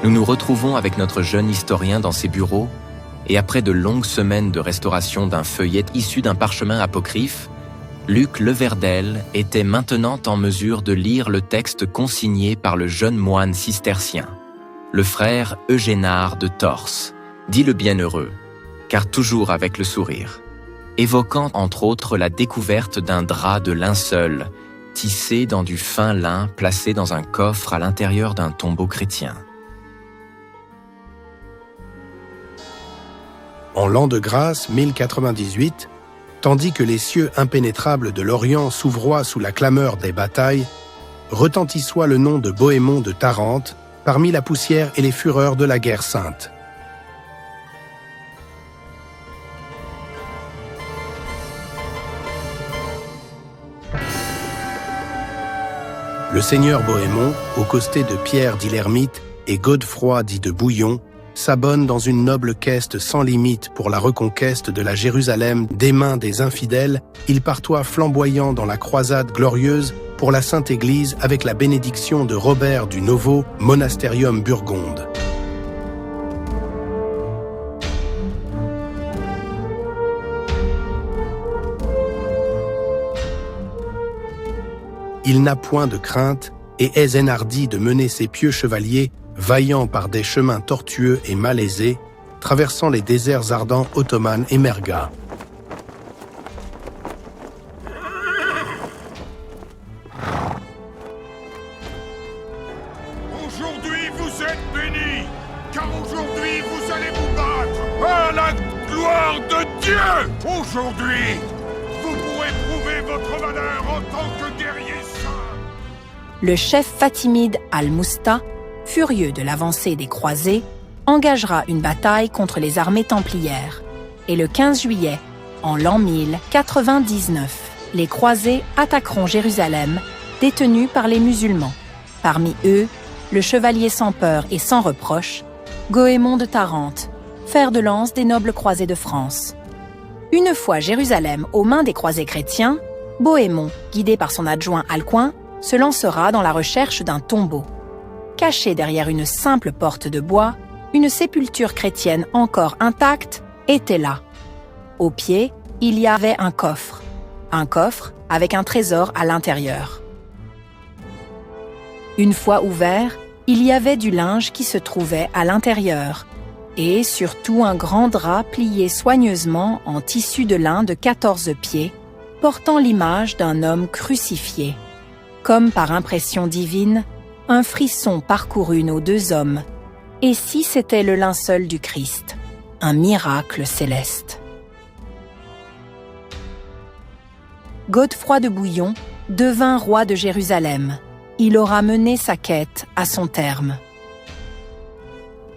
Nous nous retrouvons avec notre jeune historien dans ses bureaux, et après de longues semaines de restauration d'un feuillet issu d'un parchemin apocryphe, Luc Leverdel était maintenant en mesure de lire le texte consigné par le jeune moine cistercien, le frère Eugénard de Torse, dit le bienheureux, car toujours avec le sourire, évoquant entre autres la découverte d'un drap de linceul, tissé dans du fin lin placé dans un coffre à l'intérieur d'un tombeau chrétien. En l'an de grâce 1098, tandis que les cieux impénétrables de l'Orient s'ouvroient sous la clameur des batailles, retentit soit le nom de Bohémond de Tarente parmi la poussière et les fureurs de la guerre sainte. Le seigneur Bohémond, aux côtés de Pierre dit l'Ermite et Godefroy dit de Bouillon, s'abonne dans une noble quête sans limite pour la reconquête de la Jérusalem des mains des infidèles, il partoit flamboyant dans la croisade glorieuse pour la Sainte Église avec la bénédiction de Robert du Novo, Monasterium Burgonde. Il n'a point de crainte et est enhardi de mener ses pieux chevaliers vaillant par des chemins tortueux et malaisés, traversant les déserts ardents Ottoman et Merga. Aujourd'hui vous êtes bénis, car aujourd'hui vous allez vous battre à la gloire de Dieu. Aujourd'hui, vous pourrez prouver votre valeur en tant que guerrier saint. Le chef fatimide Al-Mousta, furieux de l'avancée des croisés, engagera une bataille contre les armées templières. Et le 15 juillet, en l'an 1099, les croisés attaqueront Jérusalem, détenus par les musulmans. Parmi eux, le chevalier sans peur et sans reproche, Bohémond de Tarente, fer de lance des nobles croisés de France. Une fois Jérusalem aux mains des croisés chrétiens, Bohémond, guidé par son adjoint Alcuin, se lancera dans la recherche d'un tombeau. Cachée derrière une simple porte de bois, une sépulture chrétienne encore intacte était là. Au pied, il y avait un coffre avec un trésor à l'intérieur. Une fois ouvert, il y avait du linge qui se trouvait à l'intérieur, et surtout un grand drap plié soigneusement en tissu de lin de 14 pieds, portant l'image d'un homme crucifié. Comme par impression divine, un frisson parcourut nos deux hommes. Et si c'était le linceul du Christ, un miracle céleste. Godefroy de Bouillon devint roi de Jérusalem. Il aura mené sa quête à son terme.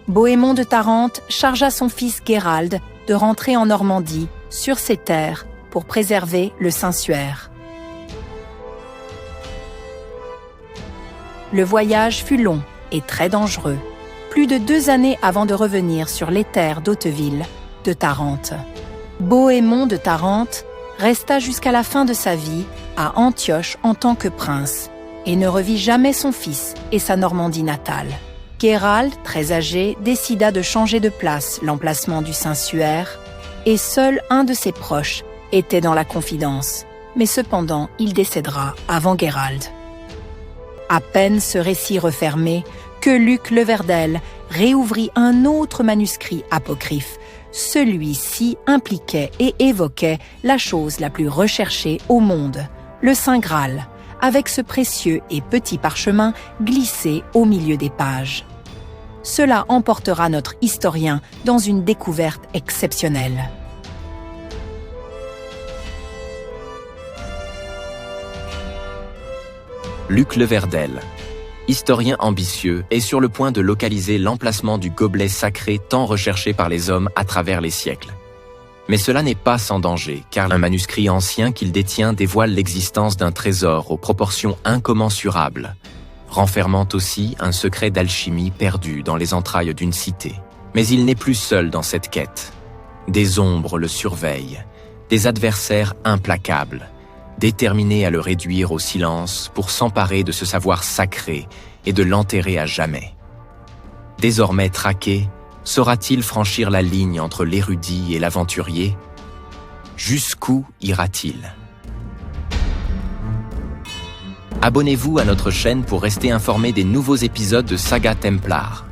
Bohémond de Tarente chargea son fils Guérald de rentrer en Normandie, sur ses terres, pour préserver le Saint-Suaire. Le voyage fut long et très dangereux, plus de 2 années avant de revenir sur les terres d'Hauteville, de Tarente. Bohémond de Tarente resta jusqu'à la fin de sa vie à Antioche en tant que prince et ne revit jamais son fils et sa Normandie natale. Guérald, très âgé, décida de changer de place l'emplacement du Saint-Suaire et seul un de ses proches était dans la confidence, mais cependant il décédera avant Guérald. À peine ce récit refermé, que Luc Leverdel réouvrit un autre manuscrit apocryphe. Celui-ci impliquait et évoquait la chose la plus recherchée au monde, le Saint Graal, avec ce précieux et petit parchemin glissé au milieu des pages. Cela emportera notre historien dans une découverte exceptionnelle. Luc Leverdel, historien ambitieux, est sur le point de localiser l'emplacement du gobelet sacré tant recherché par les hommes à travers les siècles. Mais cela n'est pas sans danger, car un manuscrit ancien qu'il détient dévoile l'existence d'un trésor aux proportions incommensurables, renfermant aussi un secret d'alchimie perdu dans les entrailles d'une cité. Mais il n'est plus seul dans cette quête. Des ombres le surveillent, des adversaires implacables, déterminés à le réduire au silence pour s'emparer de ce savoir sacré et de l'enterrer à jamais. Désormais traqué, saura-t-il franchir la ligne entre l'érudit et l'aventurier? Jusqu'où ira-t-il? Abonnez-vous à notre chaîne pour rester informé des nouveaux épisodes de Saga Templar.